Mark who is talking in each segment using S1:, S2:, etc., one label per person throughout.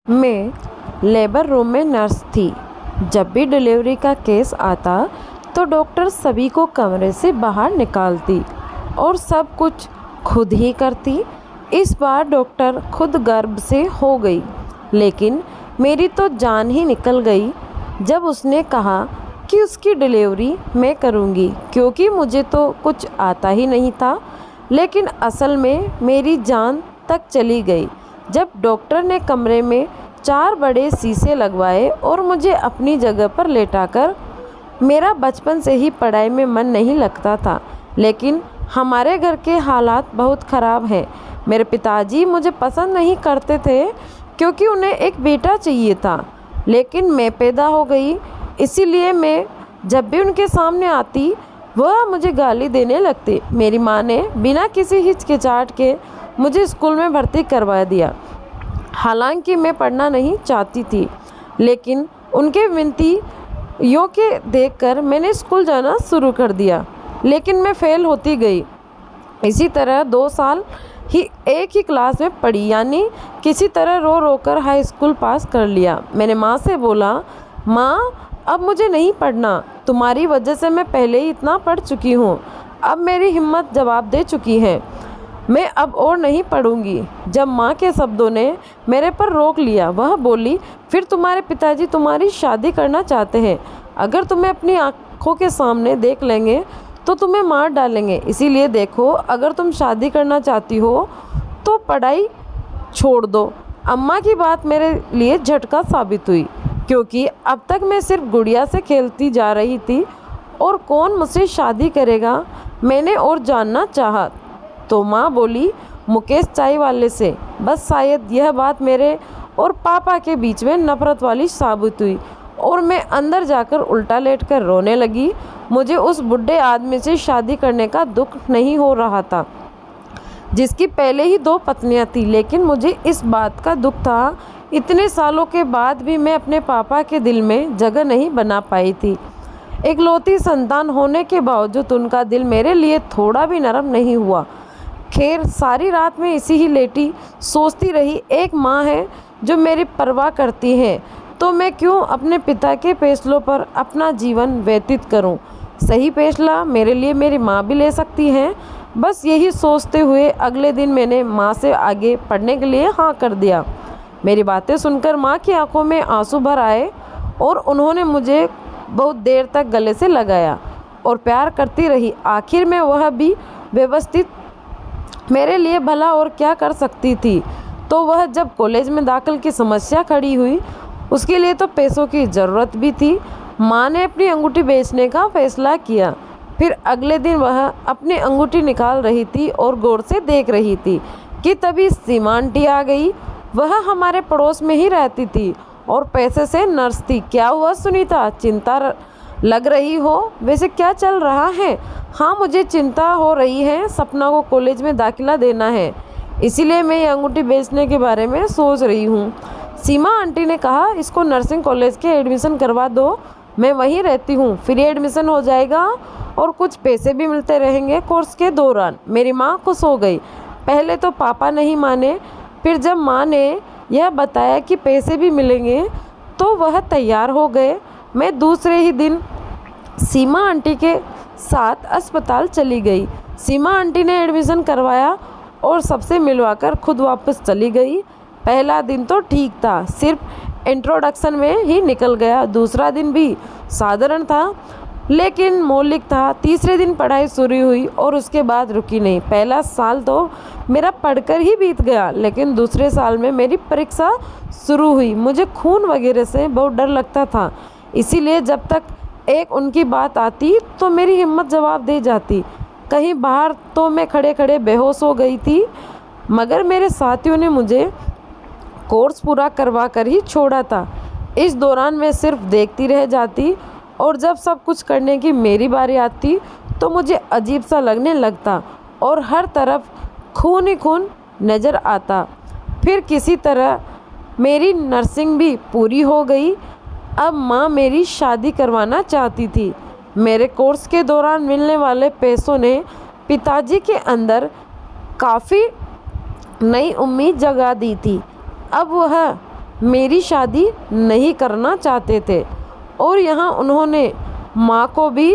S1: मैं labour room में nurse थी। जब भी डिलीवरी का केस आता तो डॉक्टर सभी को कमरे से बाहर निकालती और सब कुछ खुद ही करती। इस बार डॉक्टर खुद गर्भ से हो गई, लेकिन मेरी तो जान ही निकल गई जब उसने कहा कि उसकी डिलीवरी मैं करूँगी, क्योंकि मुझे तो कुछ आता ही नहीं था। लेकिन असल में मेरी जान तक चली गई जब डॉक्टर ने कमरे में 4 बड़े शीशे लगवाए और मुझे अपनी जगह पर लेटाकर। मेरा बचपन से ही पढ़ाई में मन नहीं लगता था, लेकिन हमारे घर के हालात बहुत ख़राब हैं। मेरे पिताजी मुझे पसंद नहीं करते थे क्योंकि उन्हें एक बेटा चाहिए था, लेकिन मैं पैदा हो गई, इसीलिए मैं जब भी उनके सामने आती वह मुझे गाली देने लगते। मेरी माँ ने बिना किसी हिचकिचाहट के मुझे स्कूल में भर्ती करवा दिया। हालांकि मैं पढ़ना नहीं चाहती थी, लेकिन उनके विनतियों के देखकर मैंने स्कूल जाना शुरू कर दिया, लेकिन मैं फेल होती गई। इसी तरह 2 साल ही एक ही क्लास में पढ़ी, यानी किसी तरह रो रो कर हाई स्कूल पास कर लिया। मैंने माँ से बोला, माँ अब मुझे नहीं पढ़ना, तुम्हारी वजह से मैं पहले ही इतना पढ़ चुकी हूँ। अब मेरी हिम्मत जवाब दे चुकी है, मैं अब और नहीं पढ़ूंगी। जब माँ के शब्दों ने मेरे पर रोक लिया, वह बोली, फिर तुम्हारे पिताजी तुम्हारी शादी करना चाहते हैं। अगर तुम्हें अपनी आंखों के सामने देख लेंगे तो तुम्हें मार डालेंगे। इसीलिए देखो, अगर तुम शादी करना चाहती हो तो पढ़ाई छोड़ दो। अम्मा की बात मेरे लिए झटका साबित हुई, क्योंकि अब तक मैं सिर्फ गुड़िया से खेलती जा रही थी और कौन मुझसे शादी करेगा मैंने और जानना चाहा। तो माँ बोली, मुकेश चाय वाले से। बस शायद यह बात मेरे और पापा के बीच में नफरत वाली साबित हुई और मैं अंदर जाकर उल्टा लेटकर रोने लगी। मुझे उस बुढ़े आदमी से शादी करने का दुख नहीं हो रहा था जिसकी पहले ही 2 पत्नियां थी, लेकिन मुझे इस बात का दुख था इतने सालों के बाद भी मैं अपने पापा के दिल में जगह नहीं बना पाई थी। इकलौती संतान होने के बावजूद उनका दिल मेरे लिए थोड़ा भी नरम नहीं हुआ। खैर, सारी रात में इसी ही लेटी सोचती रही, एक माँ है जो मेरी परवाह करती है, तो मैं क्यों अपने पिता के फैसलों पर अपना जीवन व्यतीत करूं। सही फैसला मेरे लिए मेरी माँ भी ले सकती हैं। बस यही सोचते हुए अगले दिन मैंने माँ से आगे पढ़ने के लिए हाँ कर दिया। मेरी बातें सुनकर माँ की आंखों में आंसू भर आए और उन्होंने मुझे बहुत देर तक गले से लगाया और प्यार करती रही। आखिर में वह भी व्यवस्थित मेरे लिए भला और क्या कर सकती थी। तो वह जब कॉलेज में दाखिल की समस्या खड़ी हुई, उसके लिए तो पैसों की ज़रूरत भी थी। माँ ने अपनी अंगूठी बेचने का फैसला किया। फिर अगले दिन वह अपनी अंगूठी निकाल रही थी और गौर से देख रही थी कि तभी सीमा आंटी आ गई। वह हमारे पड़ोस में ही रहती थी और पैसे से नर्स थी। क्या हुआ सुनीता, चिंता लग रही हो? वैसे क्या चल रहा है? हाँ, मुझे चिंता हो रही है, सपना को कॉलेज में दाखिला देना है, इसीलिए मैं ये अंगूठी बेचने के बारे में सोच रही हूँ। सीमा आंटी ने कहा, इसको नर्सिंग कॉलेज के एडमिशन करवा दो, मैं वहीं रहती हूँ, फ्री एडमिशन हो जाएगा और कुछ पैसे भी मिलते रहेंगे कोर्स के दौरान। मेरी माँ खुश हो गई। पहले तो पापा नहीं माने, फिर जब माँ ने यह बताया कि पैसे भी मिलेंगे तो वह तैयार हो गए। मैं दूसरे ही दिन सीमा आंटी के साथ अस्पताल चली गई। सीमा आंटी ने एडमिशन करवाया और सबसे मिलवाकर खुद वापस चली गई। पहला दिन तो ठीक था, सिर्फ इंट्रोडक्शन में ही निकल गया। दूसरा दिन भी साधारण था लेकिन मौलिक था। तीसरे दिन पढ़ाई शुरू हुई और उसके बाद रुकी नहीं। पहला साल तो मेरा पढ़कर ही बीत गया, लेकिन दूसरे साल में मेरी परीक्षा शुरू हुई। मुझे खून वगैरह से बहुत डर लगता था, इसीलिए जब तक एक उनकी बात आती तो मेरी हिम्मत जवाब दे जाती। कहीं बाहर तो मैं खड़े खड़े बेहोश हो गई थी, मगर मेरे साथियों ने मुझे कोर्स पूरा करवा कर ही छोड़ा था। इस दौरान मैं सिर्फ देखती रह जाती और जब सब कुछ करने की मेरी बारी आती तो मुझे अजीब सा लगने लगता और हर तरफ खून ही खून नज़र आता। फिर किसी तरह मेरी नर्सिंग भी पूरी हो गई। अब माँ मेरी शादी करवाना चाहती थी। मेरे कोर्स के दौरान मिलने वाले पैसों ने पिताजी के अंदर काफ़ी नई उम्मीद जगा दी थी। अब वह मेरी शादी नहीं करना चाहते थे और यहाँ उन्होंने माँ को भी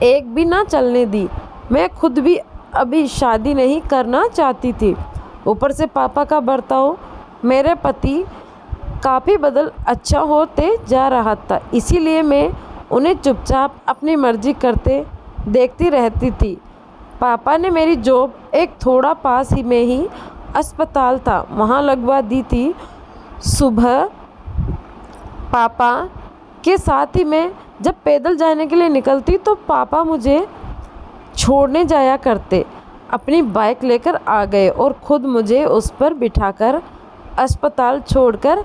S1: एक भी ना चलने दी। मैं खुद भी अभी शादी नहीं करना चाहती थी। ऊपर से पापा का बर्ताव मेरे पति काफ़ी बदल अच्छा होते जा रहा था, इसीलिए मैं उन्हें चुपचाप अपनी मर्जी करते देखती रहती थी। पापा ने मेरी जॉब एक थोड़ा पास ही में ही अस्पताल था वहाँ लगवा दी थी। सुबह पापा के साथ ही मैं जब पैदल जाने के लिए निकलती तो पापा मुझे छोड़ने जाया करते। अपनी बाइक लेकर आ गए और ख़ुद मुझे उस पर बिठाकर अस्पताल छोड़कर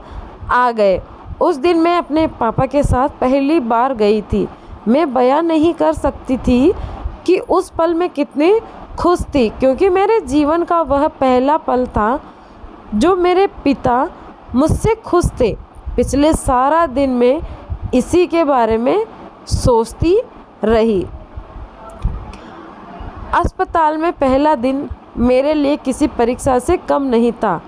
S1: आ गए। उस दिन मैं अपने पापा के साथ पहली बार गई थी। मैं बयान नहीं कर सकती थी कि उस पल में कितनी खुश थी, क्योंकि मेरे जीवन का वह पहला पल था जो मेरे पिता मुझसे खुश थे। पिछले सारा दिन मैं इसी के बारे में सोचती रही। अस्पताल में पहला दिन मेरे लिए किसी परीक्षा से कम नहीं था।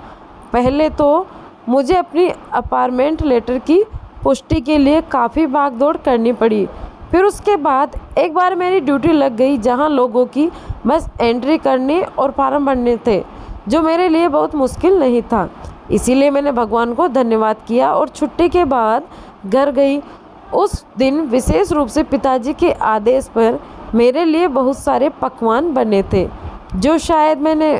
S1: पहले तो मुझे अपनी अपार्टमेंट लेटर की पुष्टि के लिए काफ़ी भागदौड़ करनी पड़ी। फिर उसके बाद एक बार मेरी ड्यूटी लग गई जहां लोगों की बस एंट्री करने और फॉर्म भरने थे, जो मेरे लिए बहुत मुश्किल नहीं था। इसीलिए मैंने भगवान को धन्यवाद किया और छुट्टी के बाद घर गई। उस दिन विशेष रूप से पिताजी के आदेश पर मेरे लिए बहुत सारे पकवान बने थे, जो शायद मैंने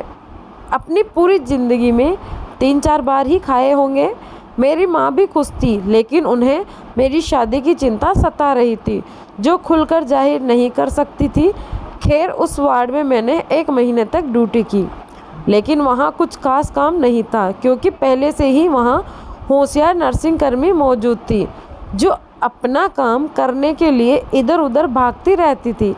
S1: अपनी पूरी ज़िंदगी में 3-4 बार ही खाए होंगे। मेरी माँ भी खुश थी, लेकिन उन्हें मेरी शादी की चिंता सता रही थी, जो खुलकर जाहिर नहीं कर सकती थी। खैर, उस वार्ड में मैंने 1 महीने तक ड्यूटी की, लेकिन वहाँ कुछ खास काम नहीं था, क्योंकि पहले से ही वहाँ होशियार नर्सिंग कर्मी मौजूद थी, जो अपना काम करने के लिए इधर उधर भागती रहती थी।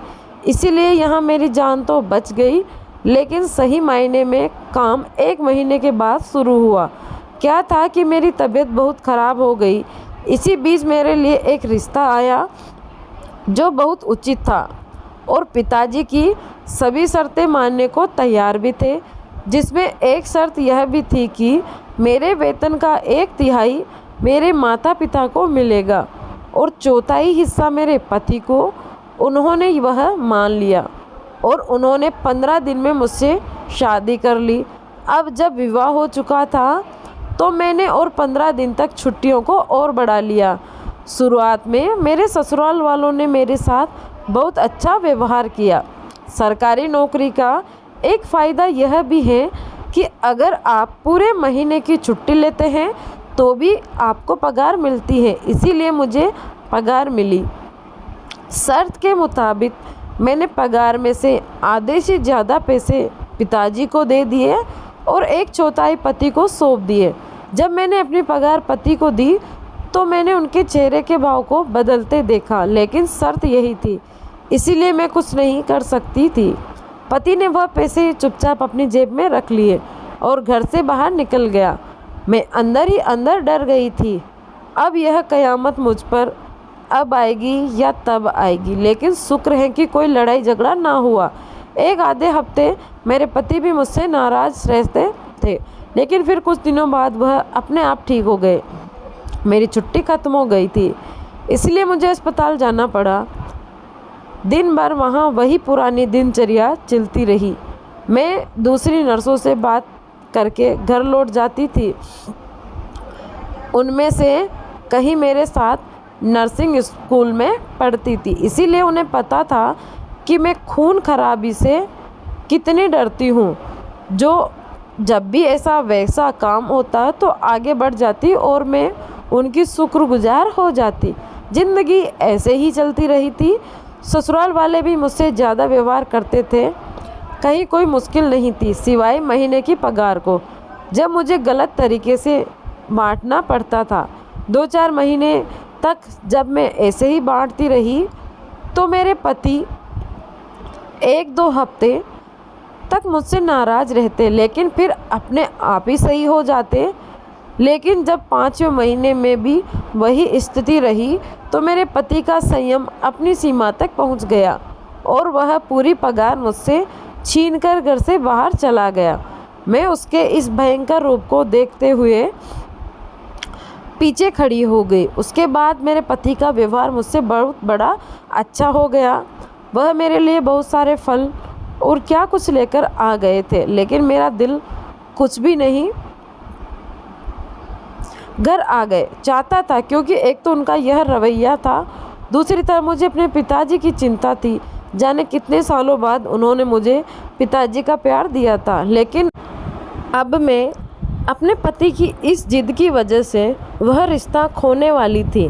S1: इसीलिए यहाँ मेरी जान तो बच गई, लेकिन सही मायने में काम 1 महीने के बाद शुरू हुआ। क्या था कि मेरी तबीयत बहुत ख़राब हो गई। इसी बीच मेरे लिए एक रिश्ता आया जो बहुत उचित था और पिताजी की सभी शर्तें मानने को तैयार भी थे, जिसमें एक शर्त यह भी थी कि मेरे वेतन का 1/3 मेरे माता पिता को मिलेगा और 1/4 हिस्सा मेरे पति को। उन्होंने वह मान लिया और उन्होंने 15 दिन में मुझसे शादी कर ली। अब जब विवाह हो चुका था तो मैंने और 15 दिन तक छुट्टियों को और बढ़ा लिया। शुरुआत में मेरे ससुराल वालों ने मेरे साथ बहुत अच्छा व्यवहार किया। सरकारी नौकरी का एक फ़ायदा यह भी है कि अगर आप पूरे महीने की छुट्टी लेते हैं तो भी आपको पगार मिलती है, इसीलिए मुझे पगार मिली। शर्त के मुताबिक मैंने पगार में से आधे से ज़्यादा पैसे पिताजी को दे दिए और 1/4 पति को सौंप दिए। जब मैंने अपनी पगार पति को दी तो मैंने उनके चेहरे के भाव को बदलते देखा, लेकिन शर्त यही थी, इसीलिए मैं कुछ नहीं कर सकती थी। पति ने वह पैसे चुपचाप अपनी जेब में रख लिए और घर से बाहर निकल गया। मैं अंदर ही अंदर डर गई थी। अब यह कयामत मुझ पर अब आएगी या तब आएगी, लेकिन शुक्र है कि कोई लड़ाई झगड़ा ना हुआ। एक आधे हफ्ते मेरे पति भी मुझसे नाराज़ रहते थे, लेकिन फिर कुछ दिनों बाद वह अपने आप ठीक हो गए। मेरी छुट्टी ख़त्म हो गई थी, इसलिए मुझे अस्पताल जाना पड़ा। दिन भर वहाँ वही पुरानी दिनचर्या चलती रही। मैं दूसरी नर्सों से बात करके घर लौट जाती थी। उनमें से कहीं मेरे साथ नर्सिंग स्कूल में पढ़ती थी, इसीलिए उन्हें पता था कि मैं खून खराबी से कितनी डरती हूँ। जो जब भी ऐसा वैसा काम होता तो आगे बढ़ जाती और मैं उनकी शुक्रगुजार हो जाती। ज़िंदगी ऐसे ही चलती रही थी। ससुराल वाले भी मुझसे ज़्यादा व्यवहार करते थे। कहीं कोई मुश्किल नहीं थी सिवाय महीने की पगार को, जब मुझे गलत तरीके से बांटना पड़ता था। 2-4 महीने तक जब मैं ऐसे ही बांटती रही तो मेरे पति 1-2 हफ्ते तक मुझसे नाराज़ रहते, लेकिन फिर अपने आप ही सही हो जाते। लेकिन जब 5वें महीने में भी वही स्थिति रही तो मेरे पति का संयम अपनी सीमा तक पहुंच गया और वह पूरी पगार मुझसे छीनकर घर से बाहर चला गया। मैं उसके इस भयंकर रूप को देखते हुए पीछे खड़ी हो गई। उसके बाद मेरे पति का व्यवहार मुझसे बहुत बड़ा अच्छा हो गया। वह मेरे लिए बहुत सारे फल और क्या कुछ लेकर आ गए थे, लेकिन मेरा दिल कुछ भी नहीं। घर आ गए चाहता था, क्योंकि एक तो उनका यह रवैया था, दूसरी तरफ मुझे अपने पिताजी की चिंता थी। जाने कितने सालों बाद उन्होंने मुझे पिताजी का प्यार दिया था, लेकिन अब मैं अपने पति की इस जिद की वजह से वह रिश्ता खोने वाली थी।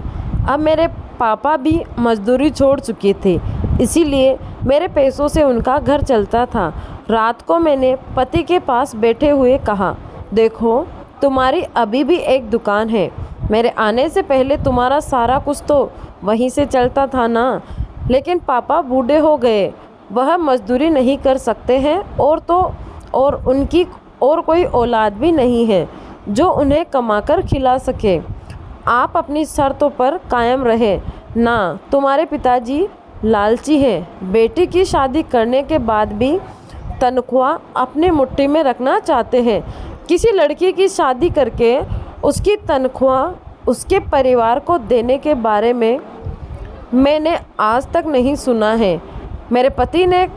S1: अब मेरे पापा भी मजदूरी छोड़ चुके थे, इसीलिए मेरे पैसों से उनका घर चलता था। रात को मैंने पति के पास बैठे हुए कहा, देखो तुम्हारी अभी भी एक दुकान है, मेरे आने से पहले तुम्हारा सारा कुछ तो वहीं से चलता था ना। लेकिन पापा बूढ़े हो गए, वह मजदूरी नहीं कर सकते हैं, और उनकी और कोई औलाद भी नहीं है जो उन्हें कमाकर खिला सके। आप अपनी शर्तों पर कायम रहे ना। तुम्हारे पिताजी लालची हैं, बेटी की शादी करने के बाद भी तनख्वाह अपनी मुट्ठी में रखना चाहते हैं। किसी लड़की की शादी करके उसकी तनख्वाह उसके परिवार को देने के बारे में मैंने आज तक नहीं सुना है। मेरे पति ने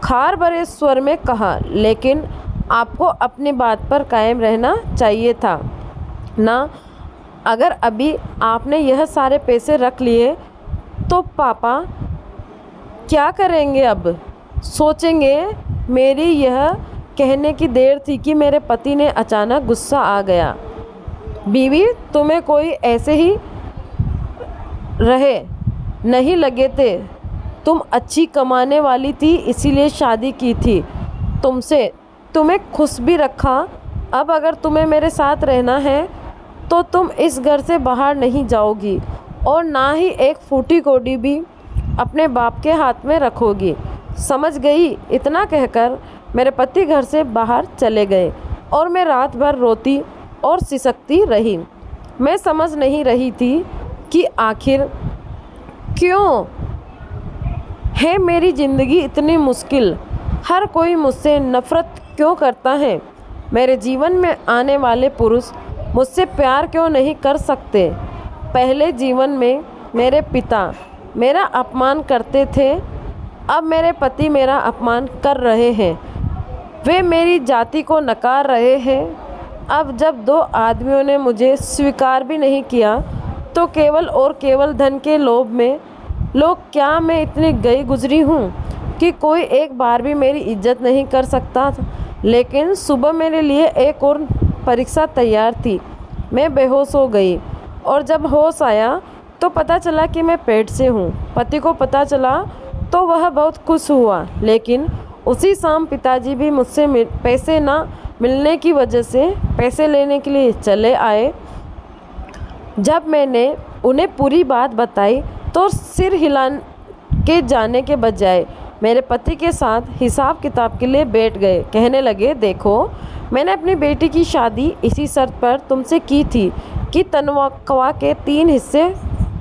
S1: खार भरे स्वर में कहा, लेकिन आपको अपनी बात पर कायम रहना चाहिए था ना। अगर अभी आपने यह सारे पैसे रख लिए तो पापा क्या करेंगे? अब सोचेंगे। मेरी यह कहने की देर थी कि मेरे पति ने अचानक गुस्सा आ गया। बीवी, तुम्हें कोई ऐसे ही रहे नहीं लगे थे। तुम अच्छी कमाने वाली थी, इसीलिए शादी की थी तुमसे, तुम्हें खुश भी रखा। अब अगर तुम्हें मेरे साथ रहना है तो तुम इस घर से बाहर नहीं जाओगी, और ना ही एक फूटी कौड़ी भी अपने बाप के हाथ में रखोगी, समझ गई? इतना कहकर मेरे पति घर से बाहर चले गए और मैं रात भर रोती और सिसकती रही। मैं समझ नहीं रही थी कि आखिर क्यों है मेरी ज़िंदगी इतनी मुश्किल। हर कोई मुझसे नफ़रत क्यों करता है? मेरे जीवन में आने वाले पुरुष मुझसे प्यार क्यों नहीं कर सकते? पहले जीवन में मेरे पिता मेरा अपमान करते थे, अब मेरे पति मेरा अपमान कर रहे हैं। वे मेरी जाति को नकार रहे हैं। अब जब दो आदमियों ने मुझे स्वीकार भी नहीं किया तो केवल धन के लोभ में लोग, क्या मैं इतनी गई गुजरी हूँ कि कोई एक बार भी मेरी इज्जत नहीं कर सकता? लेकिन सुबह मेरे लिए एक और परीक्षा तैयार थी। मैं बेहोश हो गई और जब होश आया तो पता चला कि मैं पेट से हूँ। पति को पता चला तो वह बहुत खुश हुआ, लेकिन उसी शाम पिताजी भी मुझसे पैसे ना मिलने की वजह से पैसे लेने के लिए चले आए। जब मैंने उन्हें पूरी बात बताई तो सिर हिला के जाने के बजाय मेरे पति के साथ हिसाब किताब के लिए बैठ गए। कहने लगे, देखो मैंने अपनी बेटी की शादी इसी शर्त पर तुमसे की थी कि तनख्वाह के 3 हिस्से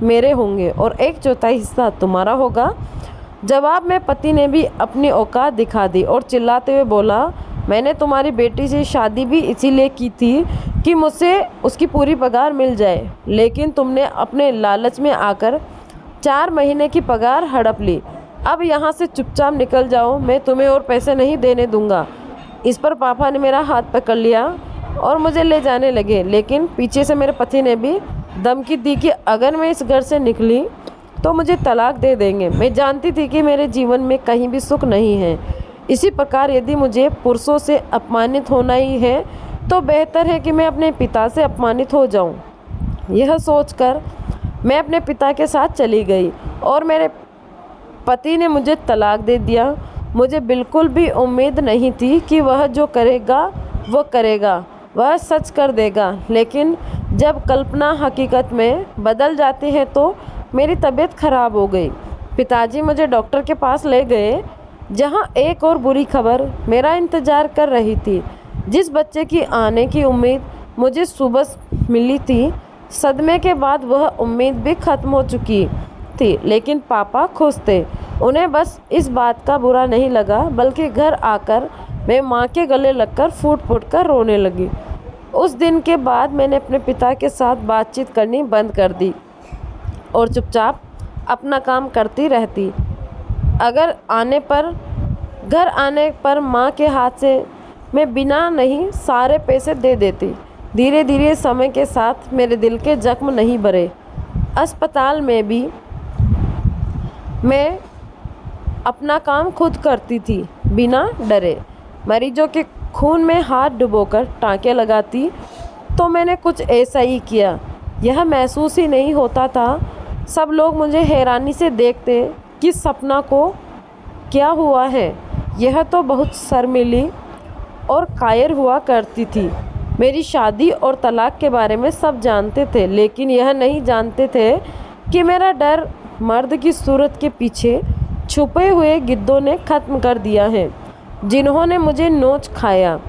S1: मेरे होंगे और 1/4 हिस्सा तुम्हारा होगा। जवाब में पति ने भी अपनी औकात दिखा दी और चिल्लाते हुए बोला, मैंने तुम्हारी बेटी से शादी भी इसीलिए की थी कि मुझसे उसकी पूरी पगार मिल जाए, लेकिन तुमने अपने लालच में आकर 4 महीने की पगार हड़प ली। अब यहाँ से चुपचाप निकल जाओ, मैं तुम्हें और पैसे नहीं देने दूंगा। इस पर पापा ने मेरा हाथ पकड़ लिया और मुझे ले जाने लगे, लेकिन पीछे से मेरे पति ने भी धमकी दी कि अगर मैं इस घर से निकली तो मुझे तलाक दे देंगे। मैं जानती थी कि मेरे जीवन में कहीं भी सुख नहीं है। इसी प्रकार यदि मुझे पुरुषों से अपमानित होना ही है तो बेहतर है कि मैं अपने पिता से अपमानित हो जाऊं। यह सोचकर मैं अपने पिता के साथ चली गई और मेरे पति ने मुझे तलाक दे दिया। मुझे बिल्कुल भी उम्मीद नहीं थी कि वह जो करेगा वो करेगा, वह सच कर देगा, लेकिन जब कल्पना हकीकत में बदल जाती है तो मेरी तबीयत खराब हो गई। पिताजी मुझे डॉक्टर के पास ले गए, जहां एक और बुरी खबर मेरा इंतज़ार कर रही थी। जिस बच्चे की आने की उम्मीद मुझे सुबह मिली थी, सदमे के बाद वह उम्मीद भी ख़त्म हो चुकी थी। लेकिन पापा खुश थे। उन्हें बस इस बात का बुरा नहीं लगा, बल्कि घर आकर मैं माँ के गले लगकर फूट फूट कर रोने लगी। उस दिन के बाद मैंने अपने पिता के साथ बातचीत करनी बंद कर दी और चुपचाप अपना काम करती रहती। अगर घर आने पर माँ के हाथ से मैं बिना नहीं सारे पैसे दे देती। धीरे धीरे समय के साथ मेरे दिल के जख्म नहीं भरे। अस्पताल में भी मैं अपना काम खुद करती थी बिना डरे। मरीजों के खून में हाथ डुबोकर टाँके लगाती। तो मैंने कुछ ऐसा ही किया। यह महसूस ही नहीं होता था। सब लोग मुझे हैरानी से देखते कि सपना को क्या हुआ है। यह तो बहुत शर्मीली और कायर हुआ करती थी। मेरी शादी और तलाक के बारे में सब जानते थे, लेकिन यह नहीं जानते थे कि मेरा डर मर्द की सूरत के पीछे छुपे हुए गिद्धों ने ख़त्म कर दिया है, जिन्होंने मुझे नोच खाया।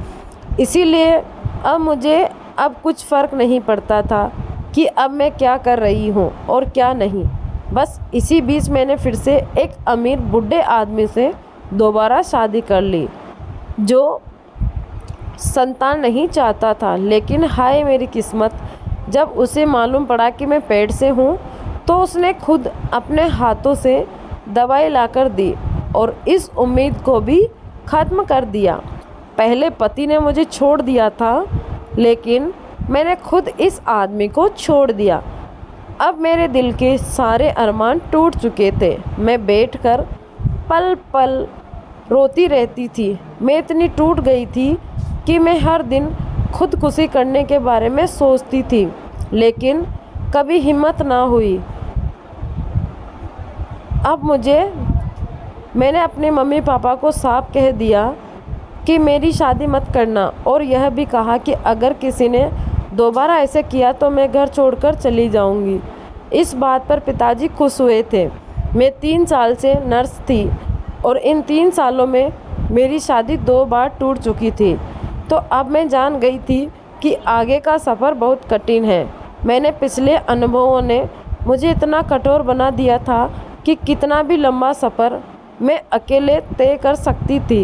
S1: इसीलिए अब कुछ फ़र्क नहीं पड़ता था कि अब मैं क्या कर रही हूँ और क्या नहीं। बस इसी बीच मैंने फिर से एक अमीर बूढ़े आदमी से दोबारा शादी कर ली, जो संतान नहीं चाहता था। लेकिन हाय मेरी किस्मत, जब उसे मालूम पड़ा कि मैं पेट से हूँ तो उसने खुद अपने हाथों से दवाई लाकर दी और इस उम्मीद को भी ख़त्म कर दिया। पहले पति ने मुझे छोड़ दिया था, लेकिन मैंने खुद इस आदमी को छोड़ दिया। अब मेरे दिल के सारे अरमान टूट चुके थे। मैं बैठकर पल पल रोती रहती थी। मैं इतनी टूट गई थी कि मैं हर दिन खुदकुशी करने के बारे में सोचती थी, लेकिन कभी हिम्मत ना हुई। अब मैंने अपने मम्मी पापा को साफ कह दिया कि मेरी शादी मत करना, और यह भी कहा कि अगर किसी ने दोबारा ऐसे किया तो मैं घर छोड़कर चली जाऊंगी। इस बात पर पिताजी खुश हुए थे। मैं 3 साल से नर्स थी और इन 3 सालों में मेरी शादी 2 बार टूट चुकी थी। तो अब मैं जान गई थी कि आगे का सफ़र बहुत कठिन है। मैंने पिछले अनुभवों ने मुझे इतना कठोर बना दिया था कि कितना भी लंबा सफ़र मैं अकेले तय कर सकती थी।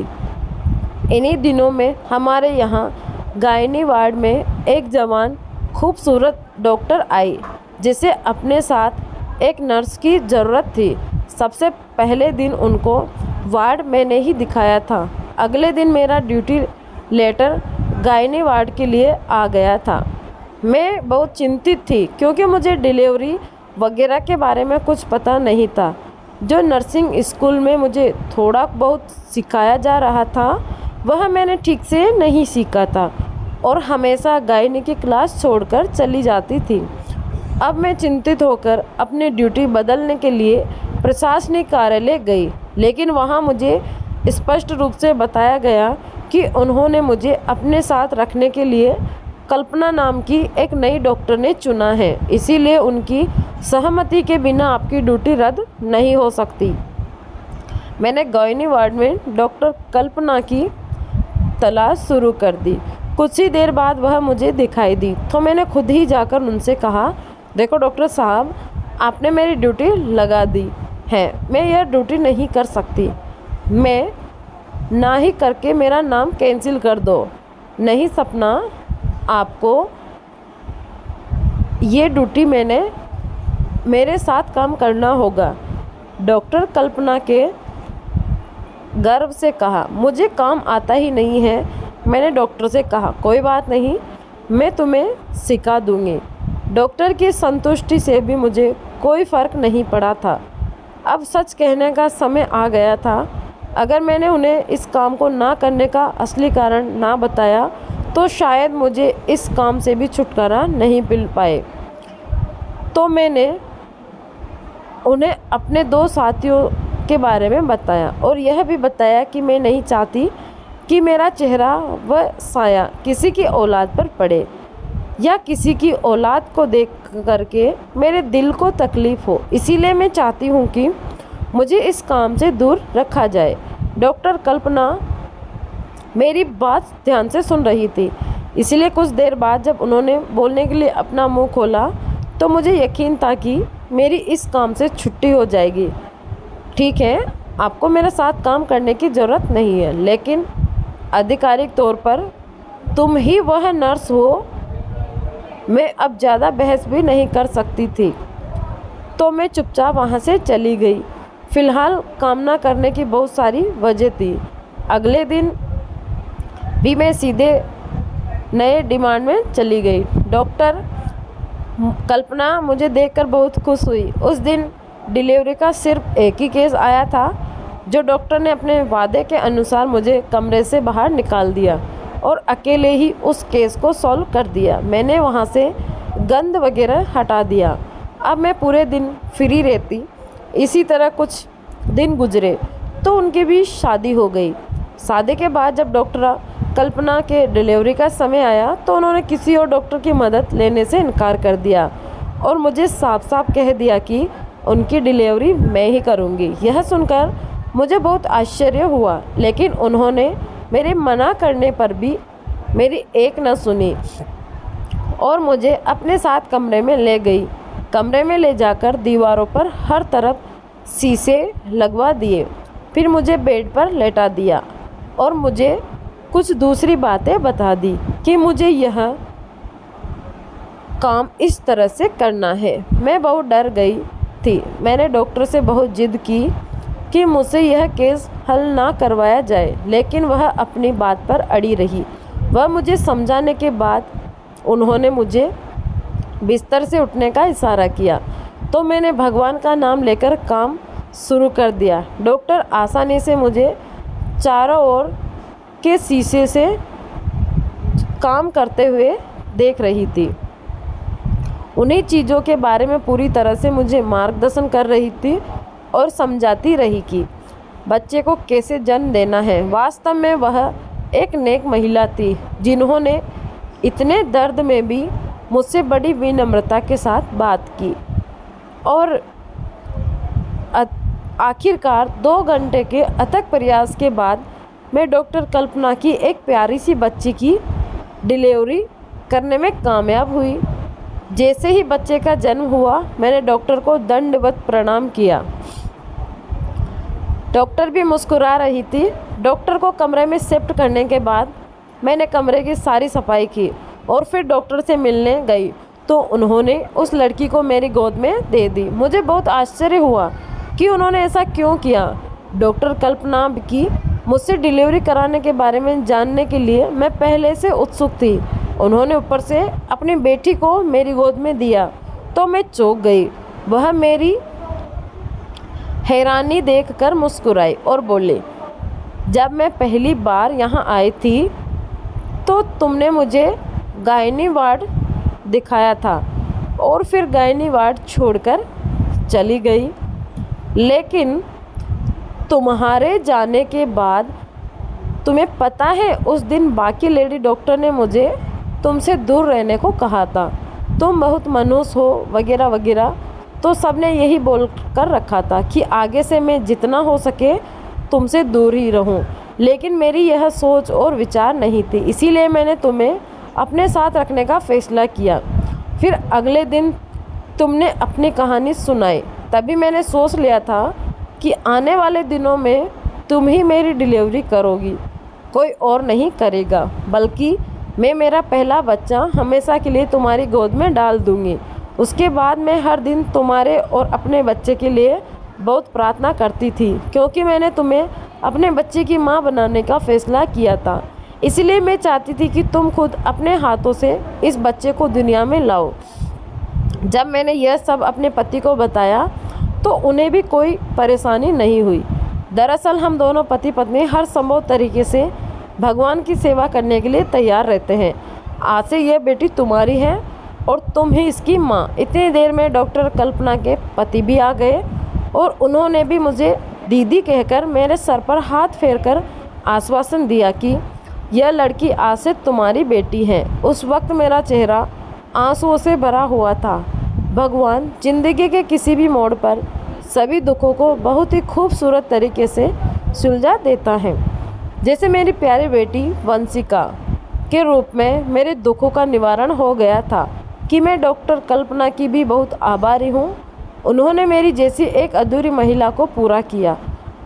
S1: इन्हीं दिनों में हमारे यहाँ गायनी वार्ड में एक जवान खूबसूरत डॉक्टर आई, जिसे अपने साथ एक नर्स की ज़रूरत थी। सबसे पहले दिन उनको वार्ड मैंने ही दिखाया था। अगले दिन मेरा ड्यूटी लेटर गायनी वार्ड के लिए आ गया था। मैं बहुत चिंतित थी क्योंकि मुझे डिलीवरी वगैरह के बारे में कुछ पता नहीं था। जो नर्सिंग स्कूल में मुझे थोड़ा बहुत सिखाया जा रहा था, वह मैंने ठीक से नहीं सीखा था और हमेशा गायनी की क्लास छोड़कर चली जाती थी। अब मैं चिंतित होकर अपनी ड्यूटी बदलने के लिए प्रशासनिक कार्यालय गई, लेकिन वहाँ मुझे स्पष्ट रूप से बताया गया कि उन्होंने मुझे अपने साथ रखने के लिए कल्पना नाम की एक नई डॉक्टर ने चुना है, इसीलिए उनकी सहमति के बिना आपकी ड्यूटी रद्द नहीं हो सकती। मैंने गायनी वार्ड में डॉक्टर कल्पना की तलाश शुरू कर दी। कुछ ही देर बाद वह मुझे दिखाई दी तो मैंने खुद ही जाकर उनसे कहा, देखो डॉक्टर साहब, आपने मेरी ड्यूटी लगा दी है, मैं यह ड्यूटी नहीं कर सकती। मैं ना ही करके मेरा नाम कैंसिल कर दो। नहीं सपना, आपको ये ड्यूटी मेरे साथ काम करना होगा। डॉक्टर कल्पना के गर्व से कहा, मुझे काम आता ही नहीं है। मैंने डॉक्टर से कहा, कोई बात नहीं, मैं तुम्हें सिखा दूंगी। डॉक्टर की संतुष्टि से भी मुझे कोई फ़र्क नहीं पड़ा था। अब सच कहने का समय आ गया था। अगर मैंने उन्हें इस काम को ना करने का असली कारण ना बताया तो शायद मुझे इस काम से भी छुटकारा नहीं मिल पाए। तो मैंने उन्हें अपने 2 साथियों के बारे में बताया और यह भी बताया कि मैं नहीं चाहती कि मेरा चेहरा व साया किसी की औलाद पर पड़े या किसी की औलाद को देख करके मेरे दिल को तकलीफ़ हो। इसीलिए मैं चाहती हूँ कि मुझे इस काम से दूर रखा जाए। डॉक्टर कल्पना मेरी बात ध्यान से सुन रही थी, इसलिए कुछ देर बाद जब उन्होंने बोलने के लिए अपना मुंह खोला तो मुझे यकीन था कि मेरी इस काम से छुट्टी हो जाएगी। ठीक है, आपको मेरे साथ काम करने की ज़रूरत नहीं है, लेकिन आधिकारिक तौर पर तुम ही वह नर्स हो मैं अब ज़्यादा बहस भी नहीं कर सकती थी, तो मैं चुपचाप वहाँ से चली गई। फ़िलहाल काम ना करने की बहुत सारी वजह थी। अगले दिन भी मैं सीधे नए डिमांड में चली गई। डॉक्टर कल्पना मुझे देखकर बहुत खुश हुई। उस दिन डिलीवरी का सिर्फ एक ही केस आया था, जो डॉक्टर ने अपने वादे के अनुसार मुझे कमरे से बाहर निकाल दिया और अकेले ही उस केस को सॉल्व कर दिया। मैंने वहाँ से गंद वगैरह हटा दिया। अब मैं पूरे दिन फ्री रहती। इसी तरह कुछ दिन गुजरे तो उनकी भी शादी हो गई। शादी के बाद जब डॉक्टर कल्पना के डिलीवरी का समय आया तो उन्होंने किसी और डॉक्टर की मदद लेने से इनकार कर दिया और मुझे साफ साफ कह दिया कि उनकी डिलीवरी मैं ही करूँगी। यह सुनकर मुझे बहुत आश्चर्य हुआ, लेकिन उन्होंने मेरे मना करने पर भी मेरी एक न सुनी और मुझे अपने साथ कमरे में ले गई। कमरे में ले जाकर दीवारों पर हर तरफ शीशे लगवा दिए। फिर मुझे बेड पर लेटा दिया और मुझे कुछ दूसरी बातें बता दी कि मुझे यह काम इस तरह से करना है। मैं बहुत डर गई थी। मैंने डॉक्टर से बहुत जिद की कि मुझसे यह केस हल ना करवाया जाए, लेकिन वह अपनी बात पर अड़ी रही। वह मुझे समझाने के बाद उन्होंने मुझे बिस्तर से उठने का इशारा किया, तो मैंने भगवान का नाम लेकर काम शुरू कर दिया। डॉक्टर आसानी से मुझे चारों ओर के शीशे से काम करते हुए देख रही थी। उन्हीं चीज़ों के बारे में पूरी तरह से मुझे मार्गदर्शन कर रही थी और समझाती रही कि बच्चे को कैसे जन्म देना है। वास्तव में वह एक नेक महिला थी, जिन्होंने इतने दर्द में भी मुझसे बड़ी विनम्रता के साथ बात की और आखिरकार 2 घंटे के अथक प्रयास के बाद मैं डॉक्टर कल्पना की एक प्यारी सी बच्ची की डिलीवरी करने में कामयाब हुई। जैसे ही बच्चे का जन्म हुआ, मैंने डॉक्टर को दंडवत प्रणाम किया। डॉक्टर भी मुस्कुरा रही थी। डॉक्टर को कमरे में शिफ्ट करने के बाद मैंने कमरे की सारी सफाई की और फिर डॉक्टर से मिलने गई तो उन्होंने उस लड़की को मेरी गोद में दे दी। मुझे बहुत आश्चर्य हुआ कि उन्होंने ऐसा क्यों किया। डॉक्टर कल्पना की मुझसे डिलीवरी कराने के बारे में जानने के लिए मैं पहले से उत्सुक थी। उन्होंने ऊपर से अपनी बेटी को मेरी गोद में दिया तो मैं चौंक गई। वह मेरी हैरानी देखकर मुस्कुराई और बोले, जब मैं पहली बार यहाँ आई थी तो तुमने मुझे गायनी वार्ड दिखाया था और फिर गायनी वार्ड छोड़कर चली गई, लेकिन तुम्हारे जाने के बाद तुम्हें पता है उस दिन बाकी लेडी डॉक्टर ने मुझे तुमसे दूर रहने को कहा था, तुम बहुत मनहूस हो वगैरह वगैरह। तो सबने यही बोल कर रखा था कि आगे से मैं जितना हो सके तुमसे दूर ही रहूं, लेकिन मेरी यह सोच और विचार नहीं थी, इसीलिए मैंने तुम्हें अपने साथ रखने का फैसला किया। फिर अगले दिन तुमने अपनी कहानी सुनाई, तभी मैंने सोच लिया था कि आने वाले दिनों में तुम ही मेरी डिलीवरी करोगी, कोई और नहीं करेगा, बल्कि मैं मेरा पहला बच्चा हमेशा के लिए तुम्हारी गोद में डाल दूंगी। उसके बाद मैं हर दिन तुम्हारे और अपने बच्चे के लिए बहुत प्रार्थना करती थी, क्योंकि मैंने तुम्हें अपने बच्चे की माँ बनाने का फैसला किया था। इसलिए मैं चाहती थी कि तुम खुद अपने हाथों से इस बच्चे को दुनिया में लाओ। जब मैंने यह सब अपने पति को बताया तो उन्हें भी कोई परेशानी नहीं हुई। दरअसल हम दोनों पति पत्नी हर संभव तरीके से भगवान की सेवा करने के लिए तैयार रहते हैं। आज से यह बेटी तुम्हारी है और तुम ही इसकी माँ। इतनी देर में डॉक्टर कल्पना के पति भी आ गए और उन्होंने भी मुझे दीदी कहकर मेरे सर पर हाथ फेरकर आश्वासन दिया कि यह लड़की आज से तुम्हारी बेटी है। उस वक्त मेरा चेहरा आंसुओं से भरा हुआ था। भगवान जिंदगी के किसी भी मोड़ पर सभी दुखों को बहुत ही खूबसूरत तरीके से सुलझा देता है। जैसे मेरी प्यारी बेटी वंशिका के रूप में मेरे दुखों का निवारण हो गया था कि मैं डॉक्टर कल्पना की भी बहुत आभारी हूँ। उन्होंने मेरी जैसी एक अधूरी महिला को पूरा किया।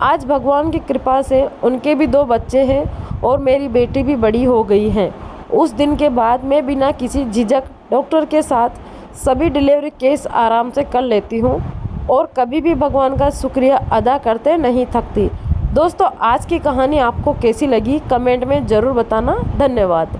S1: आज भगवान की कृपा से उनके भी 2 बच्चे हैं और मेरी बेटी भी बड़ी हो गई है। उस दिन के बाद मैं बिना किसी झिझक डॉक्टर के साथ सभी डिलीवरी केस आराम से कर लेती हूँ और कभी भी भगवान का शुक्रिया अदा करते नहीं थकती। दोस्तों, आज की कहानी आपको कैसी लगी कमेंट में ज़रूर बताना। धन्यवाद।